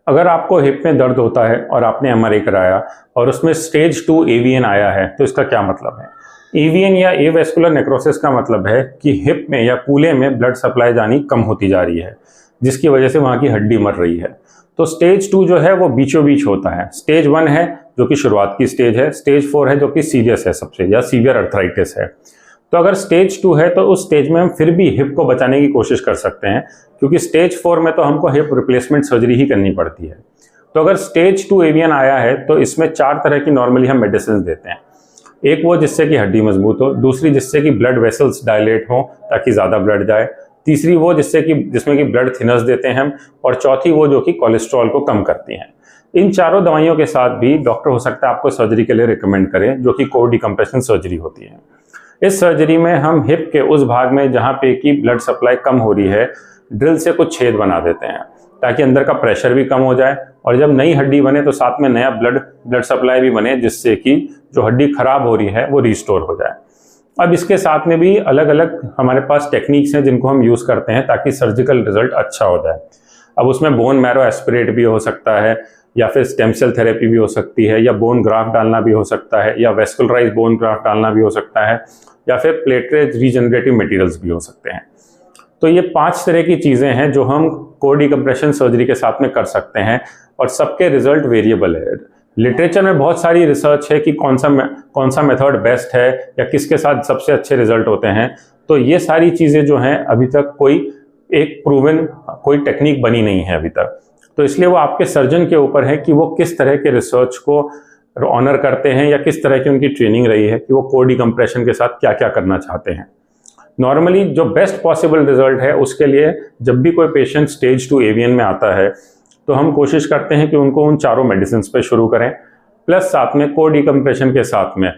अगर आपको हिप में दर्द होता है और आपने एमआरआई कराया और उसमें स्टेज 2 एवीएन आया है तो इसका क्या मतलब है। एवीएन या एवेस्कुलर नेक्रोसिस का मतलब है कि हिप में या कूल्हे में ब्लड सप्लाई जानी कम होती जा रही है, जिसकी वजह से वहाँ की हड्डी मर रही है। तो स्टेज 2 जो है वो बीचों बीच होता है। स्टेज 1 है जो कि शुरुआत की स्टेज है, स्टेज 4 है जो कि सीरियस है सबसे, या सीवियर अर्थराइटिस है। तो अगर स्टेज 2 है तो उस स्टेज में हम फिर भी हिप को बचाने की कोशिश कर सकते हैं, क्योंकि स्टेज 4 में तो हमको हिप रिप्लेसमेंट सर्जरी ही करनी पड़ती है। तो अगर स्टेज 2 एवीएन आया है तो इसमें 4 तरह की नॉर्मली हम मेडिसिन देते हैं। एक वो जिससे कि हड्डी मजबूत हो, दूसरी जिससे कि ब्लड वेसल्स डायलेट हो ताकि ज़्यादा ब्लड जाए, तीसरी वो जिसमें कि ब्लड थिनर्स देते हैं हम, और चौथी वो जो कि कोलेस्ट्रॉल को कम करती हैं। इन चारों दवाइयों के साथ भी डॉक्टर हो सकता है आपको सर्जरी के लिए रिकमेंड करें, जो कि कोर डिकम्प्रेशन सर्जरी होती है। इस सर्जरी में हम हिप के उस भाग में जहाँ पे कि ब्लड सप्लाई कम हो रही है, ड्रिल से कुछ छेद बना देते हैं ताकि अंदर का प्रेशर भी कम हो जाए, और जब नई हड्डी बने तो साथ में नया ब्लड सप्लाई भी बने, जिससे कि जो हड्डी खराब हो रही है वो रिस्टोर हो जाए। अब इसके साथ में भी अलग अलग हमारे पास टेक्निक्स हैं जिनको हम यूज़ करते हैं ताकि सर्जिकल रिजल्ट अच्छा हो जाए। अब उसमें बोन मैरो एस्पिरेट भी हो सकता है, या फिर स्टेम सेल थेरेपी भी हो सकती है, या बोन ग्राफ्ट डालना भी हो सकता है, या वेस्कुलराइज बोन ग्राफ्ट डालना भी हो सकता है, या फिर प्लेटलेट रीजनरेटिव मटेरियल्स भी हो सकते हैं। तो ये 5 तरह की चीज़ें हैं जो हम कोर डिकम्प्रेशन सर्जरी के साथ में कर सकते हैं, और सबके रिजल्ट वेरिएबल है। लिटरेचर में बहुत सारी रिसर्च है कि कौन सा मेथड बेस्ट है या किसके साथ सबसे अच्छे रिजल्ट होते हैं। तो ये सारी चीज़ें जो हैं अभी तक कोई एक प्रूवन कोई टेक्निक बनी नहीं है अभी तक। तो इसलिए वो आपके सर्जन के ऊपर है कि वो किस तरह के रिसर्च को ऑनर करते हैं या किस तरह की उनकी ट्रेनिंग रही है कि वो कोर डिकम्प्रेशन के साथ क्या क्या करना चाहते हैं। नॉर्मली जो बेस्ट पॉसिबल रिजल्ट है उसके लिए जब भी कोई पेशेंट स्टेज 2 एवीएन में आता है तो हम कोशिश करते हैं कि उनको उन चारों मेडिसिन पे शुरू करें, प्लस साथ में कोर डिकम्प्रेशन के साथ में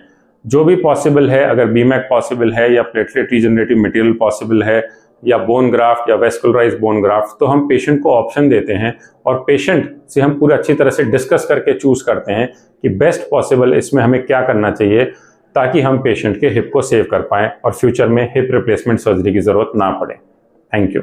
जो भी पॉसिबल है, अगर बीमैक पॉसिबल है या प्लेटलेट रीजनरेटिव मटेरियल पॉसिबल है या बोन ग्राफ्ट या वेस्कुलराइज बोन ग्राफ्ट, तो हम पेशेंट को ऑप्शन देते हैं और पेशेंट से हम पूरा अच्छी तरह से डिस्कस करके चूज करते हैं कि बेस्ट पॉसिबल इसमें हमें क्या करना चाहिए ताकि हम पेशेंट के हिप को सेव कर पाएं और फ्यूचर में हिप रिप्लेसमेंट सर्जरी की ज़रूरत ना पड़े। Thank you.